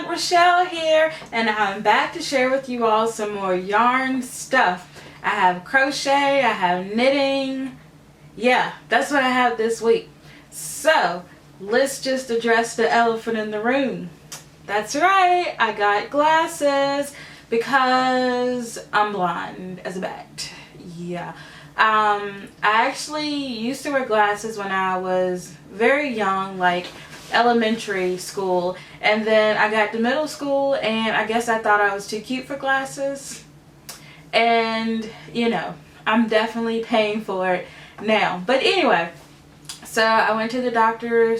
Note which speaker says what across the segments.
Speaker 1: everyone, Rochelle here, and I'm back to share with you all some more yarn stuff. I have crochet, I have knitting. Yeah, that's what I have this week. So let's just address the elephant in the room. That's right, I got glasses because I'm blind as a bat. Yeah. I actually used to wear glasses when I was very young, like elementary school, and then I got to middle school and I guess I thought I was too cute for glasses, and you know, I'm definitely paying for it now. But anyway, so I went to the doctor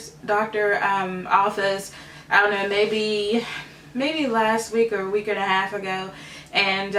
Speaker 1: office, I don't know, maybe last week or a week and a half ago, and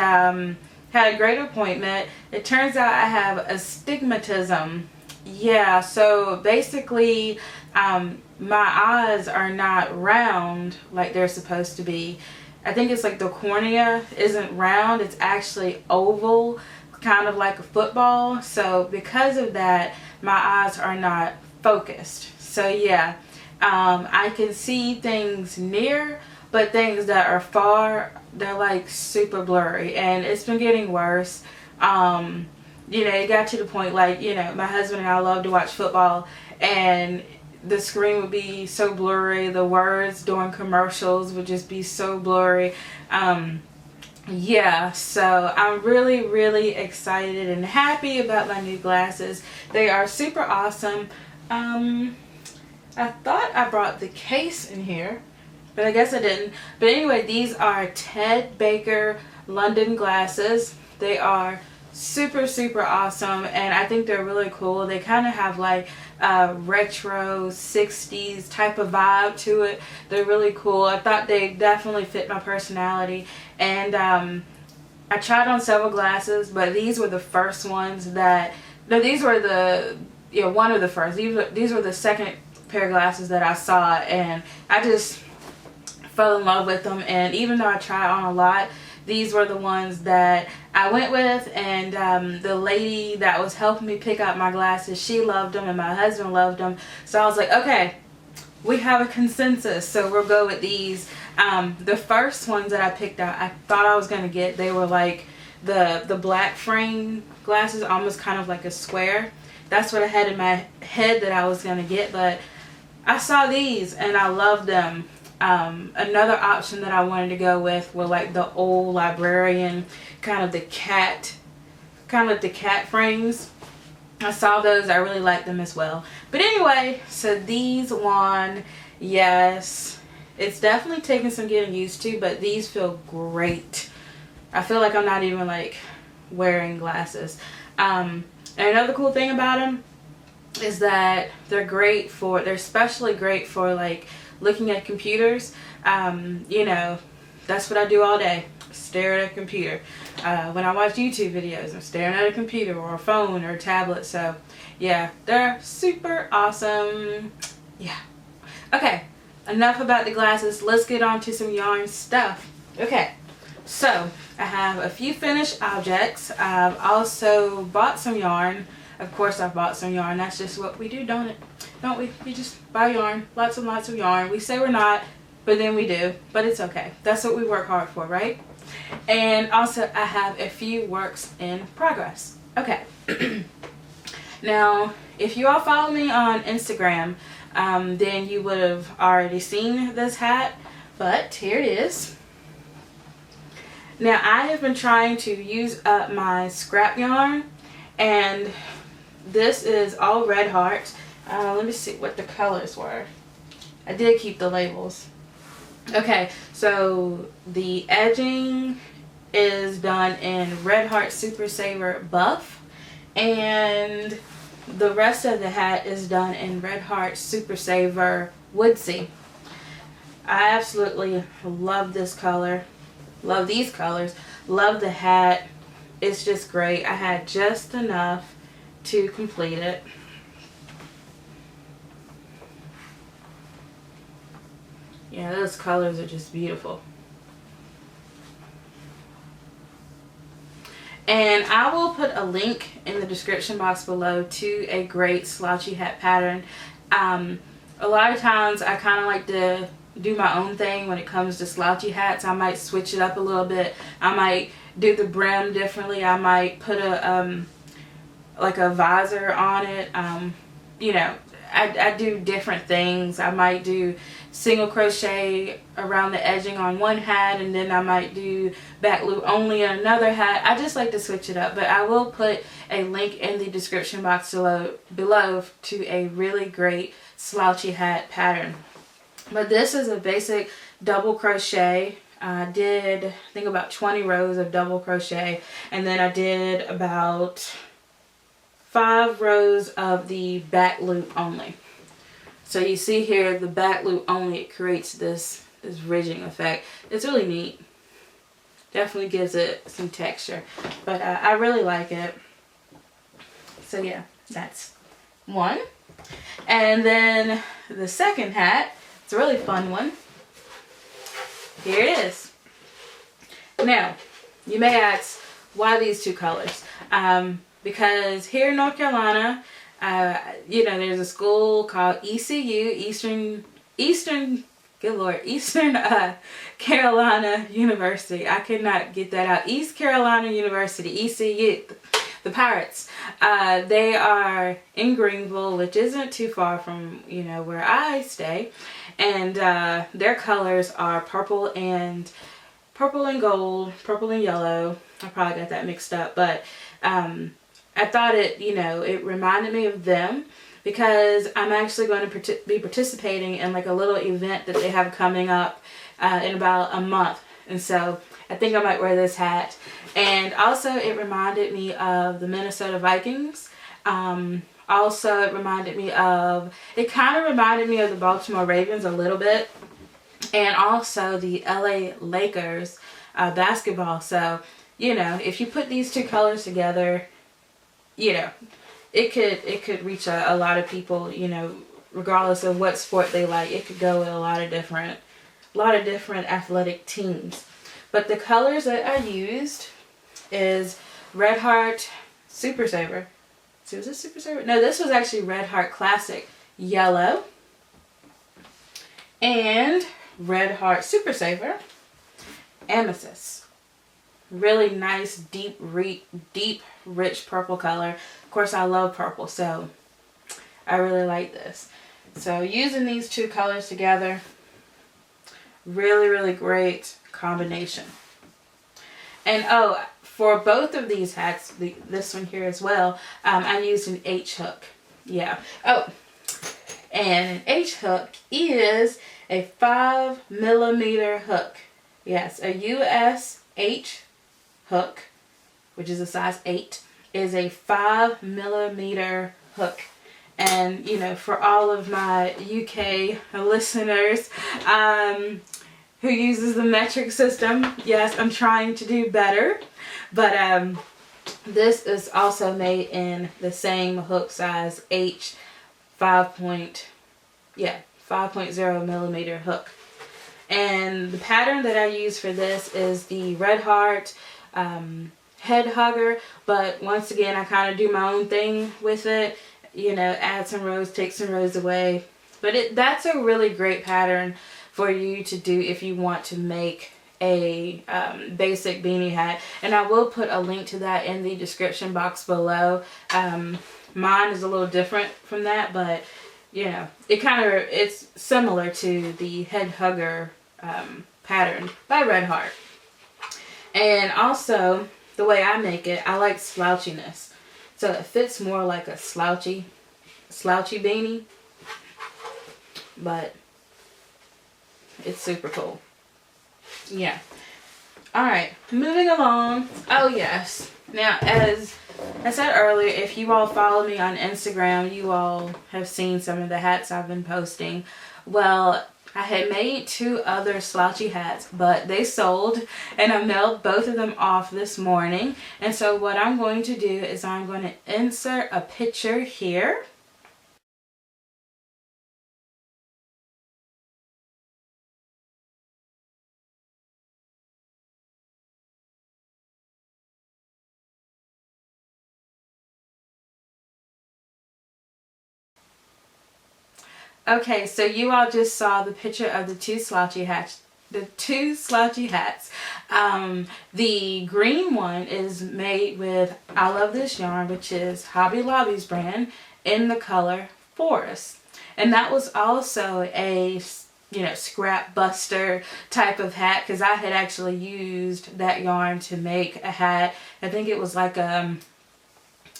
Speaker 1: had a great appointment. It turns out I have astigmatism. Yeah, so basically my eyes are not round like they're supposed to be. I think it's like the cornea isn't round, it's actually oval, kind of like a football. So because of that, my eyes are not focused. So yeah, I can see things near, but things that are far, they're like super blurry, and it's been getting worse. You know, it got to the point, like, you know, my husband and I love to watch football, and the screen would be so blurry, the words during commercials would just be so blurry. Yeah, so I'm really excited and happy about my new glasses. They are super awesome. I thought I brought the case in here, but I guess I didn't. But anyway, these are Ted Baker London glasses. They are super awesome, and I think they're really cool. They kind of have like a retro 60s type of vibe to it. They're really cool. I thought they definitely fit my personality, and I tried on several glasses, but these were the first ones that, no, these were the, you know, one of the first. These were the second pair of glasses that I saw, and I just fell in love with them. And even though I tried on a lot, these were the ones that I went with, and the lady that was helping me pick out my glasses, she loved them and my husband loved them. So I was like, okay, we have a consensus, so we'll go with these. The first ones that I picked out, I thought I was going to get, they were like the black frame glasses, almost kind of like a square. That's what I had in my head that I was going to get, but I saw these and I loved them. Another option that I wanted to go with were like the old librarian, kind of the cat frames. I saw those, I really liked them as well. But anyway, so these one, yes, it's definitely taking some getting used to, but these feel great. I feel like I'm not even like wearing glasses. And another cool thing about them is that they're especially great for like looking at computers. You know, that's what I do all day, stare at a computer. When I watch YouTube videos, I'm staring at a computer or a phone or a tablet. So yeah, they're super awesome. Yeah. Okay, enough about the glasses. Let's get on to some yarn stuff. Okay, so I have a few finished objects. I've also bought some yarn. Of course I've bought some yarn. That's just what we do, don't we? We just buy yarn. Lots and lots of yarn. We say we're not, but then we do. But it's okay. That's what we work hard for, right? And also I have a few works in progress. Okay. Now, if you all follow me on Instagram, then you would have already seen this hat. But here it is. Now, I have been trying to use up my scrap yarn, and this is all Red Heart. Let me see what the colors were. I did keep the labels. Okay, so the edging is done in Red Heart Super Saver Buff, and the rest of the hat is done in Red Heart Super Saver Woodsy. I absolutely love this color. Love these colors. Love the hat. It's just great. I had just enough to complete it. Yeah, those colors are just beautiful. And I will put a link in the description box below to a great slouchy hat pattern. A lot of times I kind of like to do my own thing when it comes to slouchy hats. I might switch it up a little bit. I might do the brim differently. I might put a like a visor on it. You know, I do different things. I might do single crochet around the edging on one hat, and then I might do back loop only in another hat. I just like to switch it up, but I will put a link in the description box below to a really great slouchy hat pattern. But this is a basic double crochet. I did, I think, about 20 rows of double crochet, and then I did about 5 rows of the back loop only. So you see here, the back loop only, it creates this ridging effect. It's really neat. Definitely gives it some texture, but I really like it. So yeah, that's one. And then the second hat, it's a really fun one. Here it is. Now, you may ask, why these two colors? Because here in North Carolina, you know, there's a school called ECU, Eastern Carolina University. I could not get that out. East Carolina University, ECU, the Pirates. They are in Greenville, which isn't too far from, you know, where I stay. And their colors are purple and gold, purple and yellow. I probably got that mixed up, but I thought it reminded me of them, because I'm actually going to be participating in like a little event that they have coming up in about a month. And so I think I might wear this hat. And also it reminded me of the Minnesota Vikings. Also it kind of reminded me of the Baltimore Ravens a little bit. And also the LA Lakers basketball. So, you know, if you put these two colors together, you know, it could reach a lot of people, you know, regardless of what sport they like. It could go with a lot of different athletic teams. But the colors that I used is Red Heart Super Saver. So was this Super Saver? No, this was actually Red Heart Classic Yellow and Red Heart Super Saver Amethyst. Really nice, deep, rich purple color. Of course, I love purple, so I really like this. So using these two colors together, really, really great combination. And oh, for both of these hats, this one here as well, I used an H hook. Yeah. Oh, and an H hook is a 5mm hook. Yes, a US H hook, which is a size 8, is a 5mm hook. And, you know, for all of my UK listeners who uses the metric system, yes, I'm trying to do better. But this is also made in the same hook size, H 5.0mm hook. And the pattern that I use for this is the Red Heart head hugger, but once again I kind of do my own thing with it, you know, add some rows, take some rows away. But that's a really great pattern for you to do if you want to make a basic beanie hat, and I will put a link to that in the description box below. Mine is a little different from that, but you know, it's similar to the head hugger pattern by Red Heart. And also, the way I make it, I like slouchiness. So it fits more like a slouchy beanie. But it's super cool. Yeah. Alright, moving along. Oh yes. Now, as I said earlier, if you all follow me on Instagram, you all have seen some of the hats I've been posting. Well, I had made 2 other slouchy hats, but they sold, and I mailed both of them off this morning. And so what I'm going to do is I'm going to insert a picture here. Okay, so you all just saw the picture of the two slouchy hats. The two slouchy hats. The green one is made with I Love This Yarn, which is Hobby Lobby's brand, in the color Forest. And that was also a, you know, scrap buster type of hat, because I had actually used that yarn to make a hat. I think it was like a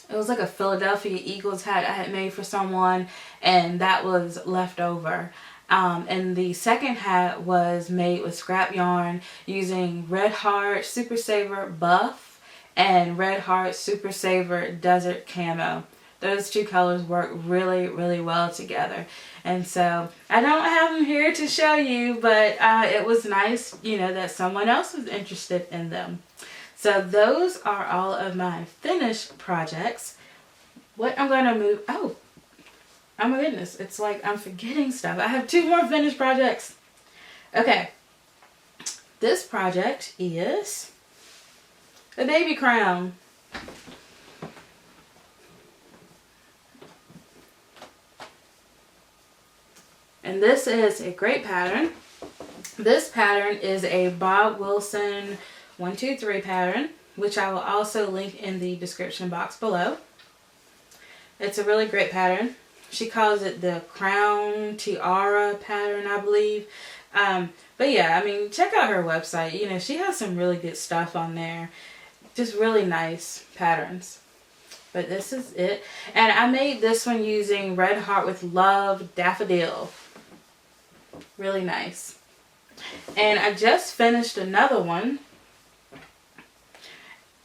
Speaker 1: Philadelphia Eagles hat I had made for someone, and that was left over. And the second hat was made with scrap yarn using Red Heart Super Saver Buff and Red Heart Super Saver Desert Camo. Those two colors work really, really well together. And so I don't have them here to show you, but it was nice, you know, that someone else was interested in them. So those are all of my finished projects. What I'm going to move... Oh my goodness. It's like I'm forgetting stuff. I have 2 more finished projects. Okay. This project is a baby crown. And this is a great pattern. This pattern is a Bob Wilson 123 pattern, which I will also link in the description box below. It's a really great pattern. She calls it the Crown Tiara pattern, I believe. But yeah, I mean, check out her website. You know, she has some really good stuff on there. Just really nice patterns. But this is it. And I made this one using Red Heart with Love Daffodil. Really nice. And I just finished another one.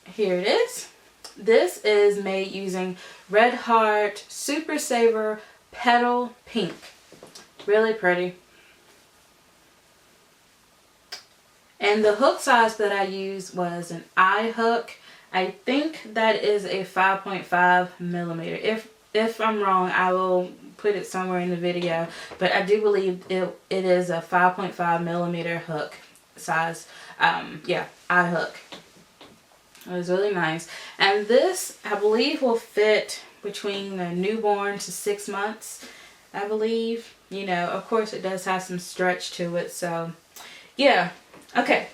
Speaker 1: Here it is. This is made using Red Heart Super Saver Petal Pink. Really pretty. And the hook size that I used was an I hook. I think that is a 5.5 millimeter. If I'm wrong, I will put it somewhere in the video. But I do believe it is a 5.5 millimeter hook size. Yeah, I hook. It was really nice. And this, I believe, will fit between a newborn to 6 months, I believe. You know, of course it does have some stretch to it, so yeah. Okay.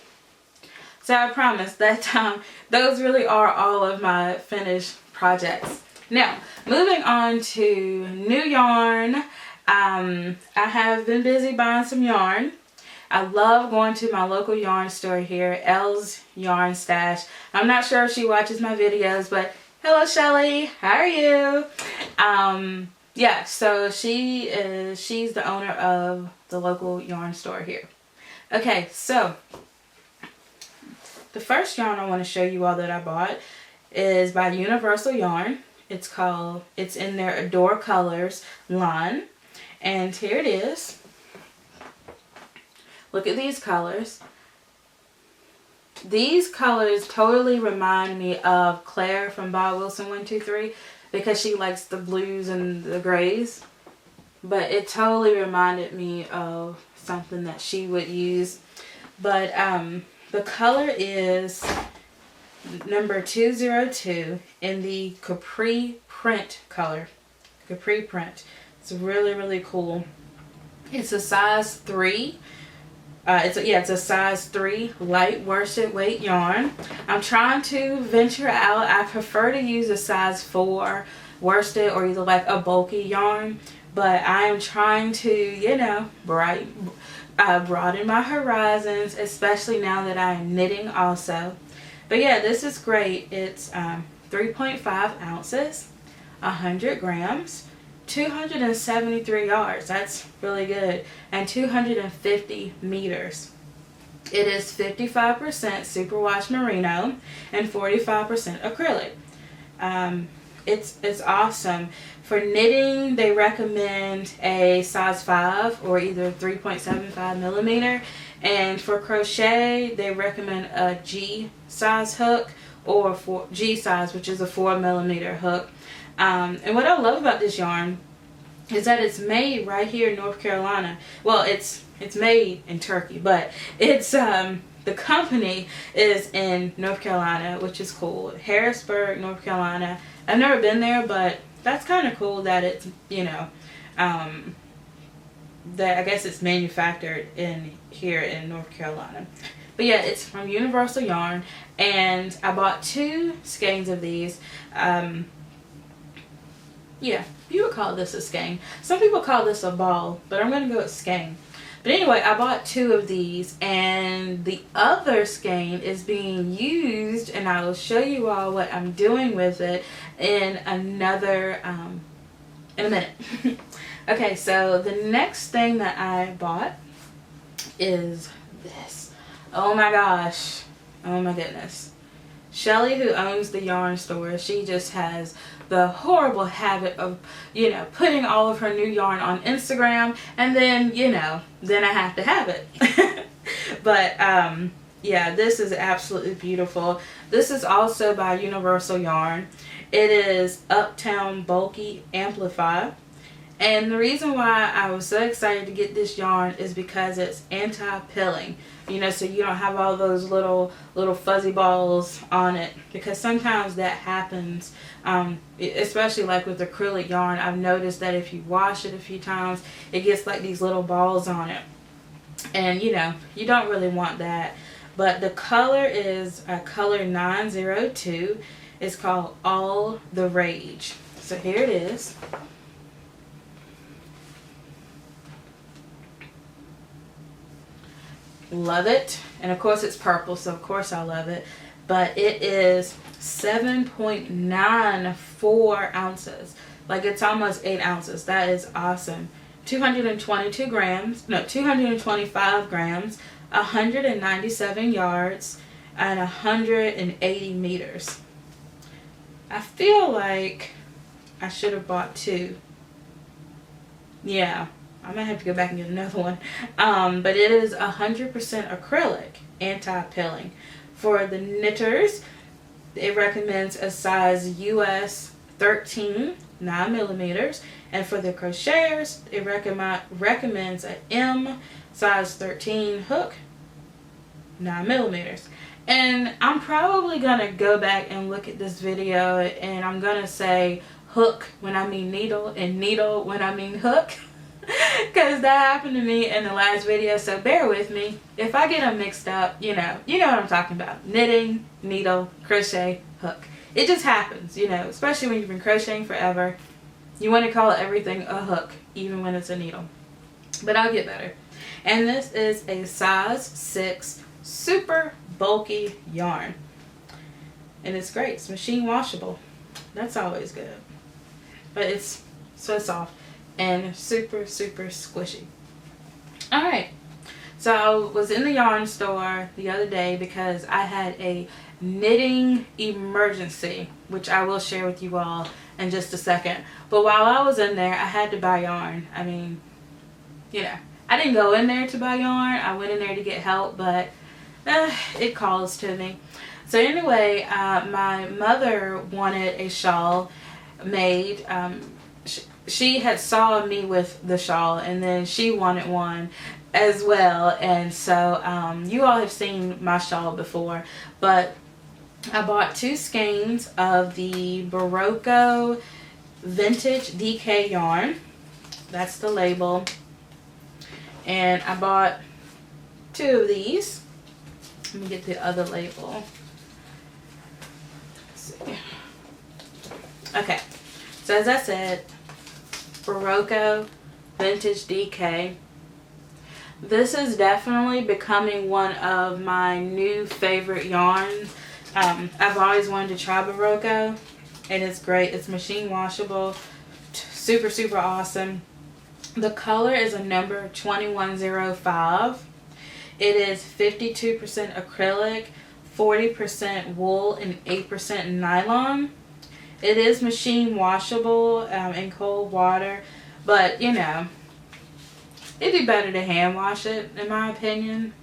Speaker 1: So I promise that those really are all of my finished projects. Now, moving on to new yarn. I have been busy buying some yarn. I love going to my local yarn store here, Elle's Yarn Stash. I'm not sure if she watches my videos, but hello Shelly, how are you? Yeah, so she's the owner of the local yarn store here. Okay, so the first yarn I want to show you all that I bought is by Universal Yarn. It's in their Adore Colors line, and here it is. Look at these colors. These colors totally remind me of Claire from Bob Wilson 123 because she likes the blues and the grays. But it totally reminded me of something that she would use. But the color is number 202 in the Capri Print color. Capri Print. It's really, really cool. It's a size 3. It's a size 3 light worsted weight yarn. I'm trying to venture out. I prefer to use a size 4 worsted or either like a bulky yarn. But I am trying to, you know, broaden my horizons, especially now that I am knitting also. But yeah, this is great. It's 3.5 ounces, 100 grams. 273 yards, that's really good, and 250 meters. It is 55% superwash merino and 45% acrylic. It's awesome. For knitting, they recommend a size 5 or either 3.75 millimeter, and for crochet, they recommend a G size hook or G size, which is a 4 millimeter hook. And what I love about this yarn is that it's made right here in North Carolina. Well, it's made in Turkey, but it's the company is in North Carolina, which is cool. Harrisburg, North Carolina. I've never been there, but that's kind of cool that it's, you know, that I guess it's manufactured in here in North Carolina. But yeah, it's from Universal Yarn, and I bought 2 skeins of these. Yeah, you would call this a skein. Some people call this a ball, but I'm going to go with skein. But anyway, I bought 2 of these, and the other skein is being used, and I will show you all what I'm doing with it in another, in a minute. Okay, so the next thing that I bought is this. Oh my gosh. Oh my goodness. Shelly, who owns the yarn store, she just has the horrible habit of, putting all of her new yarn on Instagram, and then, then I have to have it. But, yeah, this is absolutely beautiful. This is also by Universal Yarn. It is Uptown Bulky Amplify. And the reason why I was so excited to get this yarn is because it's anti-pilling. So you don't have all those little fuzzy balls on it, because sometimes that happens, especially like with acrylic yarn. I've noticed that if you wash it a few times, it gets like these little balls on it, and you don't really want that. But the color is color 902. It's called All the Rage. So here it is. Love it. And of course it's purple, so of course I love it. But it is 7.94 ounces. Like, it's almost 8 ounces. That is awesome. 225 grams, 197 yards, and 180 meters. I feel like I should have bought 2. Yeah. I might have to go back and get another one. But it is 100% acrylic, anti-pilling. For the knitters, it recommends a size US 13, 9 millimeters. And for the crocheters, it recommends a M size 13 hook, 9 millimeters. And I'm probably going to go back and look at this video, and I'm going to say hook when I mean needle, and needle when I mean hook. Because that happened to me in the last video, so bear with me. If I get them mixed up, you know what I'm talking about. Knitting, needle, crochet, hook. It just happens, especially when you've been crocheting forever. You want to call everything a hook, even when it's a needle. But I'll get better. And this is a size 6 super bulky yarn. And it's great. It's machine washable. That's always good. But it's so soft and super squishy. Alright, so I was in the yarn store the other day because I had a knitting emergency, which I will share with you all in just a second. But while I was in there, I had to buy yarn. I mean, I didn't go in there to buy yarn. I went in there to get help, but it calls to me. So anyway, my mother wanted a shawl made. She had saw me with the shawl, and then she wanted one as well. And so you all have seen my shawl before, but I bought 2 skeins of the Barocco Vintage DK yarn. That's the label. And I bought 2 of these. Let me get the other label. Let's see. Okay, so as I said, Barocco Vintage DK. This is definitely becoming one of my new favorite yarns. I've always wanted to try Barocco, and it's great. It's machine washable, super awesome. The color is a number 2105. It is 52% acrylic, 40% wool, and 8% nylon. It is machine washable in cold water, but it'd be better to hand wash it, in my opinion.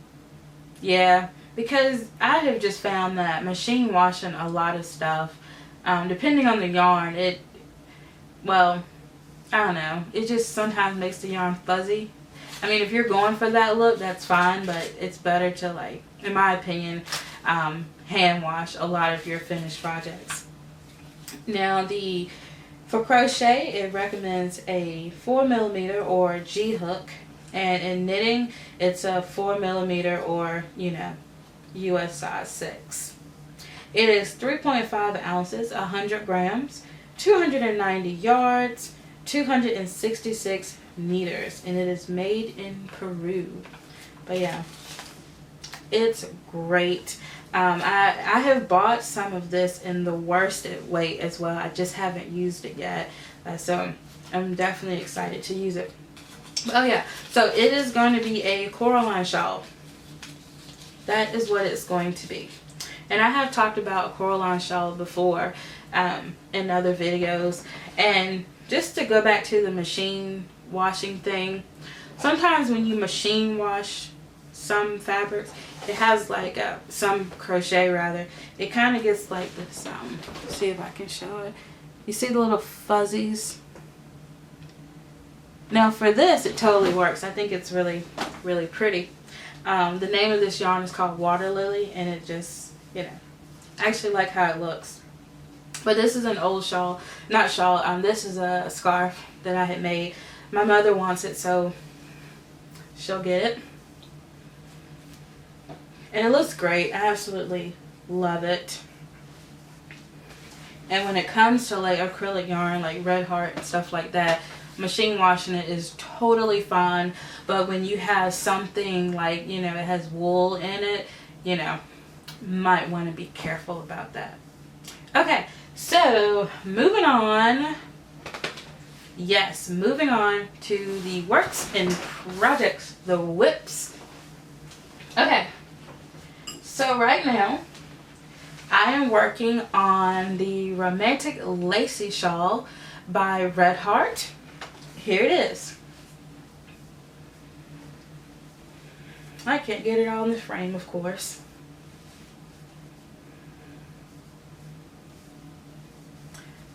Speaker 1: Yeah, because I have just found that machine washing a lot of stuff, depending on the yarn, I don't know, it just sometimes makes the yarn fuzzy. I mean, if you're going for that look, that's fine, but it's better to, in my opinion, hand wash a lot of your finished projects. Now, for crochet, it recommends a 4mm or G hook, And in knitting, it's a 4mm or, you know, US size 6. It is 3.5 ounces, 100 grams, 290 yards, 266 meters, and it is made in Peru. But yeah, it's great. I have bought some of this in the worsted weight as well. I just haven't used it yet, so I'm definitely excited to use it. Oh yeah, so it is going to be a Coraline shawl. That is what it's going to be. And I have talked about a Coraline shawl before in other videos. And just to go back to the machine washing thing, sometimes when you machine wash some fabrics, it has like some crochet rather, it kind of gets like this. Let's see if I can show it. You see the little fuzzies? Now for this, it totally works. I think it's really, really pretty. The name of this yarn is called Water Lily, and it just, you know, I actually like how it looks. But this is an old shawl, not shawl, this is a scarf that I had made. My mother wants it, so she'll get it. And it looks great. I absolutely love it. And when it comes to like acrylic yarn, like Red Heart and stuff like that, machine washing it is totally fine. But when you have something like, you know, it has wool in it, you know, might want to be careful about that. Okay, so moving on. Yes, moving on to the works in projects, the WIPs. Okay, so right now I am working on the Romantic Lacy Shawl by Red Heart. Here it is. I can't get it all in the frame, of course.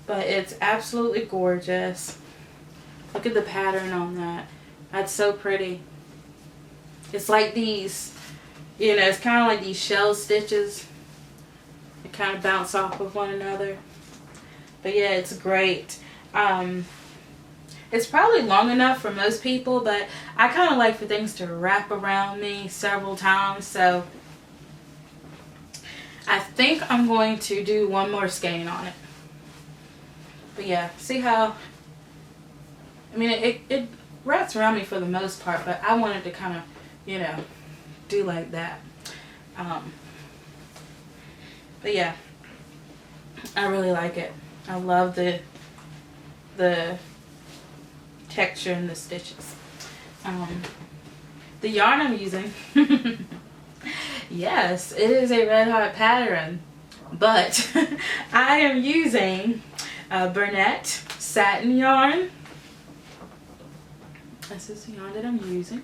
Speaker 1: But it's absolutely gorgeous. Look at the pattern on that. That's so pretty. It's like these, you know, it's kind of like these shell stitches. They kind of bounce off of one another. But yeah, it's great. It's probably long enough for most people, but I kind of like for things to wrap around me several times. So I think I'm going to do one more skein on it. But yeah, see how, I mean, it wraps around me for the most part, but I wanted to kind of, you know, do like that. But yeah, I really like it. I love the texture and the stitches. The yarn I'm using, yes, it is a Red Heart pattern, but I am using Bernat satin yarn. This is the yarn that I'm using.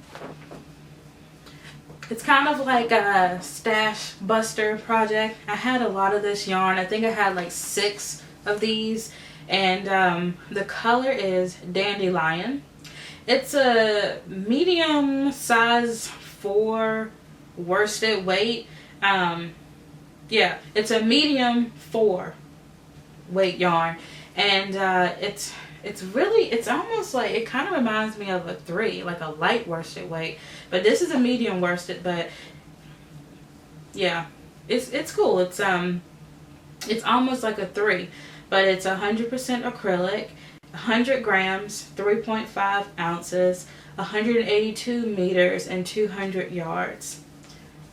Speaker 1: It's kind of like a stash buster project. I had a lot of this yarn. I think I had like 6 of these, and the color is Dandelion. It's a medium size 4 worsted weight. Yeah, it's a medium 4 weight yarn, and it's almost like, it kind of reminds me of a 3, like a light worsted weight, but this is a medium worsted. But yeah, it's cool. It's almost like a 3, but it's 100% acrylic, 100 grams, 3.5 ounces, 182 meters, and 200 yards.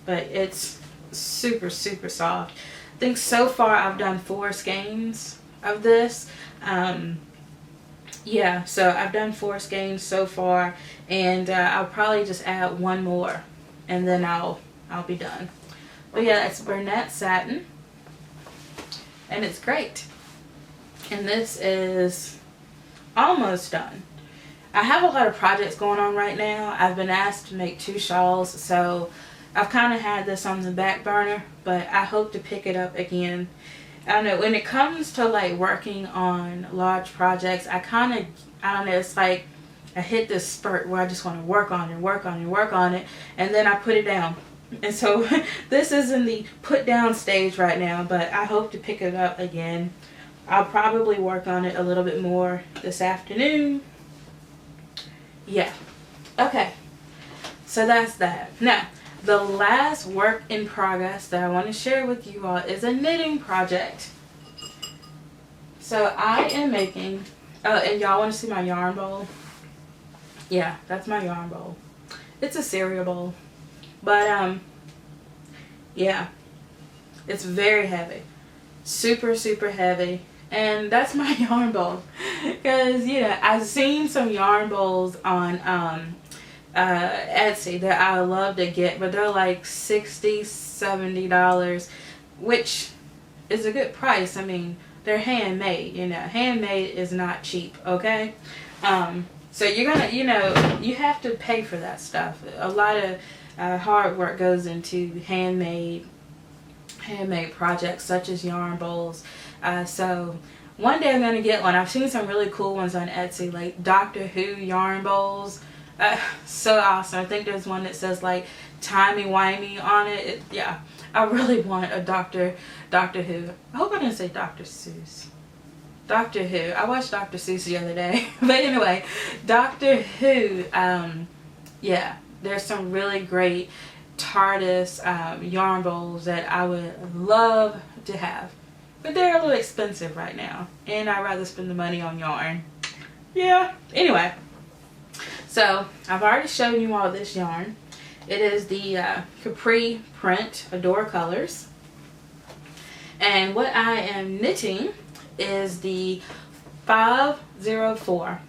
Speaker 1: But it's super, super soft. I think so far I've done 4 skeins of this. Yeah, so I've done 4 skeins so far, and I'll probably just add 1 more, and then I'll be done. But yeah, it's Bernat satin, and it's great. And this is almost done. I have a lot of projects going on right now. I've been asked to make 2 shawls, so I've kind of had this on the back burner, but I hope to pick it up again. I don't know, when it comes to like working on large projects, I don't know, it's like I hit this spurt where I just want to work on it, and then I put it down. And so this is in the put down stage right now, but I hope to pick it up again. I'll probably work on it a little bit more this afternoon. Yeah. Okay, So that's that. Now, the last work in progress that I want to share with you all is a knitting project. So I am making, oh, and y'all want to see my yarn bowl? Yeah, that's my yarn bowl. It's a cereal bowl. But, yeah, it's very heavy. Super, super heavy. And that's my yarn bowl. Because, you know, I've seen some yarn bowls on Etsy that I would love to get, but they're like $60, $70, which is a good price. I mean, they're handmade, you know. Handmade is not cheap, okay? So you're gonna, you know, you have to pay for that stuff. A lot of hard work goes into handmade projects such as yarn bowls. So one day I'm gonna get one. I've seen some really cool ones on Etsy, like Doctor Who yarn bowls. So awesome. I think there's one that says like timey-wimey on it. Yeah, I really want a Doctor Who. I hope I didn't say Dr. Seuss. Doctor Who. I watched Dr. Seuss the other day. But anyway, Doctor Who. Yeah, there's some really great TARDIS yarn bowls that I would love to have. But they're a little expensive right now. And I'd rather spend the money on yarn. Yeah. Anyway. So, I've already shown you all this yarn. It is the Capri Print Adore Colors. And what I am knitting is the 504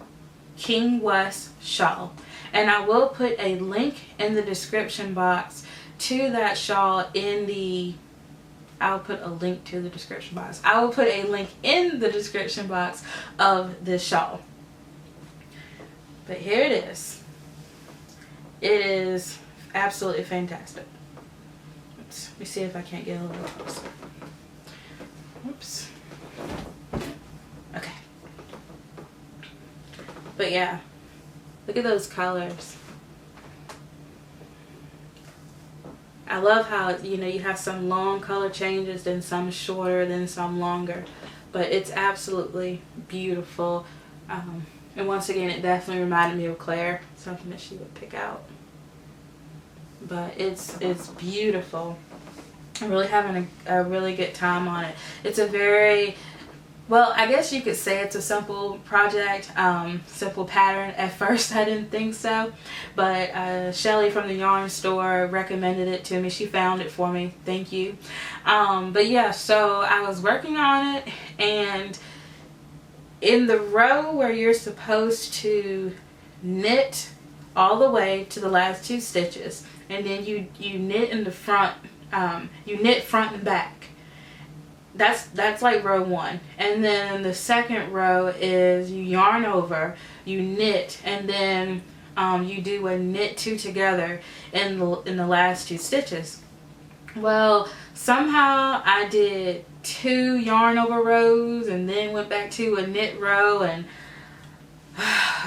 Speaker 1: King West shawl. And I will put a link in the description box to that shawl in the... I'll put a link to the description box. I will put a link in the description box of this shawl. But here it is. It is absolutely fantastic. Oops. Let me see if I can't get a little closer. Oops. Okay. But yeah, look at those colors. I love how, you know, you have some long color changes, then some shorter, then some longer. But it's absolutely beautiful. And once again, it definitely reminded me of Claire, something that she would pick out. But it's beautiful. I'm really having a really good time on it. It's a very, well, I guess you could say it's a simple project, simple pattern. At first I didn't think so, but Shelly from the yarn store recommended it to me. She found it for me. Thank you. But yeah, so I was working on it, and in the row where you're supposed to knit all the way to the last 2 stitches, and then you knit in the front, you knit front and back. That's like row 1. And then the second row is you yarn over, you knit, and then you do a knit 2 together in the last 2 stitches. Well, somehow I did 2 yarn over rows and then went back to a knit row, and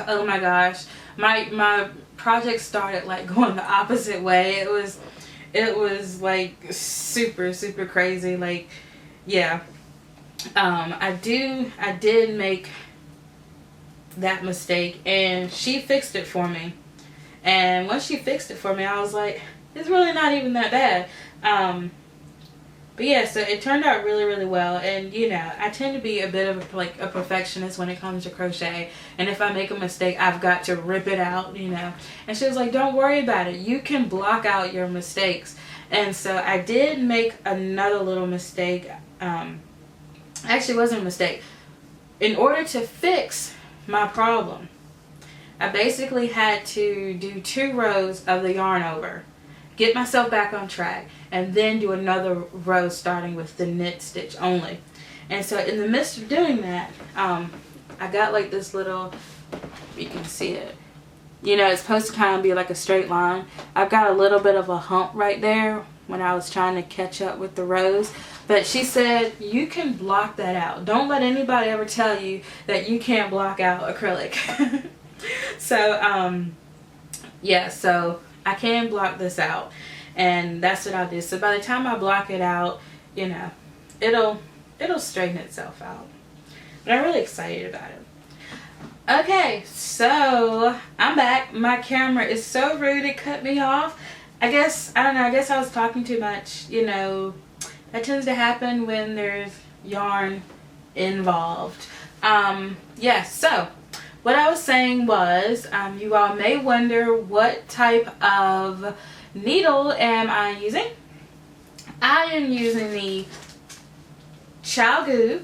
Speaker 1: oh my gosh, my project started like going the opposite way. It was like super crazy. Like, yeah, I did make that mistake, and she fixed it for me. And once she fixed it for me, I was like, it's really not even that bad. But yeah, so it turned out really well. And you know, I tend to be a bit of like a perfectionist when it comes to crochet, and if I make a mistake, I've got to rip it out, you know. And she was like, don't worry about it, you can block out your mistakes. And so I did make another little mistake. Actually, it wasn't a mistake. In order to fix my problem, I basically had to do 2 rows of the yarn over, get myself back on track, and then do another row starting with the knit stitch only. And so in the midst of doing that, I got like this little, you can see it, you know, it's supposed to kind of be like a straight line. I've got a little bit of a hump right there when I was trying to catch up with the rows. But she said, you can block that out. Don't let anybody ever tell you that you can't block out acrylic. So, yeah, so I can block this out. And that's what I'll do. So by the time I block it out, you know, it'll straighten itself out. But I'm really excited about it. Okay, so I'm back. My camera is so rude it cut me off. I don't know, I guess I was talking too much. You know, that tends to happen when there's yarn involved. Yeah, so what I was saying was, you all may wonder what type of needle am I using. I am using the ChiaoGoo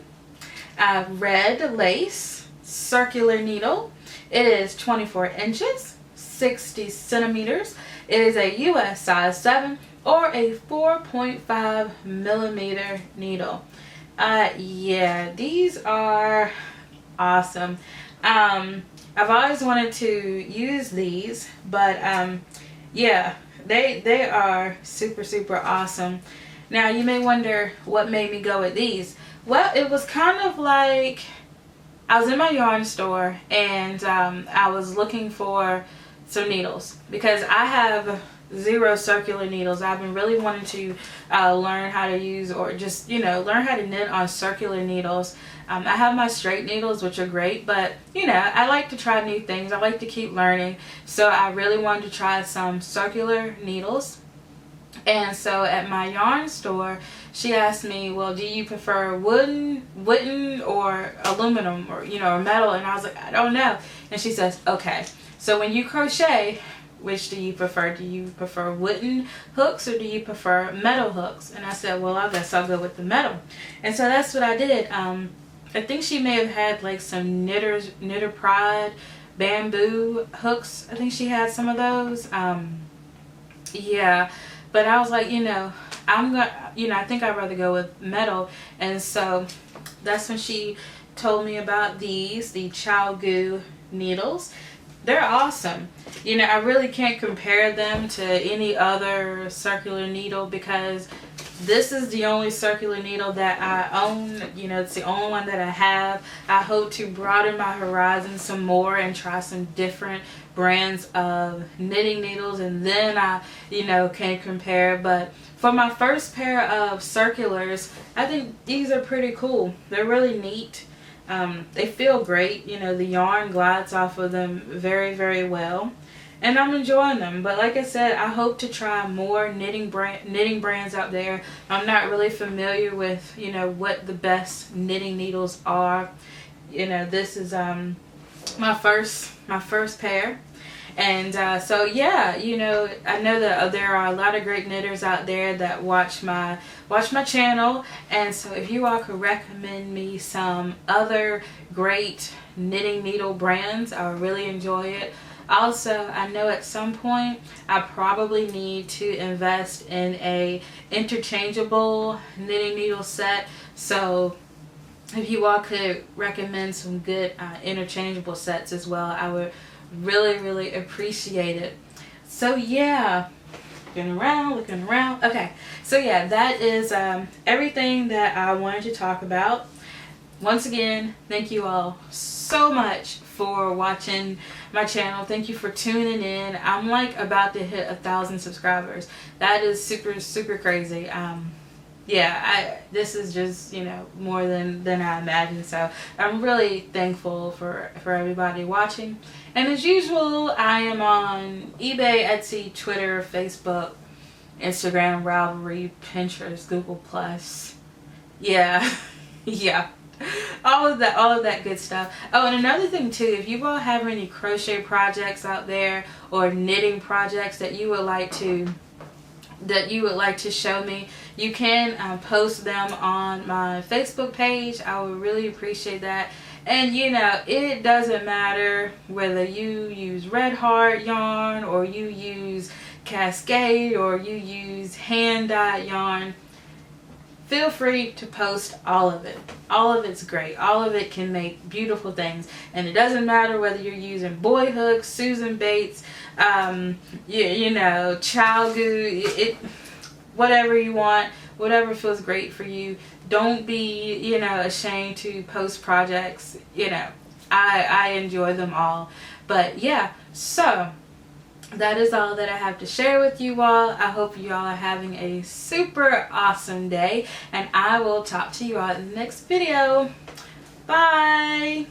Speaker 1: red lace circular needle. It is 24 inches, 60 centimeters. It is a US size 7 or a 4.5 millimeter needle. Yeah, these are awesome. I've always wanted to use these, but yeah, they are super awesome. Now you may wonder what made me go with these. Well, it was kind of like I was in my yarn store and I was looking for some needles because I have 0 circular needles. I've been really wanting to learn how to use, or just, you know, learn how to knit on circular needles. I have my straight needles, which are great, but you know, I like to try new things. I like to keep learning. So I really wanted to try some circular needles. And so at my yarn store, she asked me, well, do you prefer wooden or aluminum, or, you know, or metal? And I was like, I don't know. And she says, okay, so when you crochet, which do you prefer? Do you prefer wooden hooks or do you prefer metal hooks? And I said, well, I guess I'll go with the metal. And so that's what I did. I think she may have had like some Knitter Pride bamboo hooks. I think she had some of those. Yeah. But I was like, you know, I think I'd rather go with metal. And so that's when she told me about these, the ChiaoGoo needles. They're awesome. You know, I really can't compare them to any other circular needle because this is the only circular needle that I own. You know, it's the only one that I have. I hope to broaden my horizon some more and try some different brands of knitting needles, and then I, you know, can compare. But for my first pair of circulars, I think these are pretty cool. They're really neat. They feel great. You know, the yarn glides off of them very well, and I'm enjoying them. But like I said, I hope to try more knitting brands out there. I'm not really familiar with, you know, what the best knitting needles are. You know, this is my first pair. And so yeah, you know, I know that there are a lot of great knitters out there that watch my channel, and so if you all could recommend me some other great knitting needle brands, I would really enjoy it. Also, I know at some point I probably need to invest in a interchangeable knitting needle set, so if you all could recommend some good interchangeable sets as well, I would really appreciate it. So yeah, looking around. Okay, so yeah, that is everything that I wanted to talk about. Once again, thank you all so much for watching my channel. Thank you for tuning in. I'm like about to hit 1,000 subscribers. That is super crazy. Yeah, this is just, you know, more than I imagined. So I'm really thankful for everybody watching. And as usual, I am on eBay, Etsy, Twitter, Facebook, Instagram, Ravelry, Pinterest, Google+. Yeah, yeah. All of that good stuff. Oh, and another thing too, if you all have any crochet projects out there or knitting projects that you would like to show me, you can post them on my Facebook page. I would really appreciate that. And you know, it doesn't matter whether you use Red Heart yarn or you use Cascade or you use hand dyed yarn. Feel free to post all of it. All of it's great. All of it can make beautiful things. And it doesn't matter whether you're using boy hooks, Susan Bates, you know, ChiaoGoo, whatever you want, whatever feels great for you. Don't be, you know, ashamed to post projects. You know, I enjoy them all. But yeah, so that is all that I have to share with you all. I hope you all are having a super awesome day, and I will talk to you all in the next video. Bye!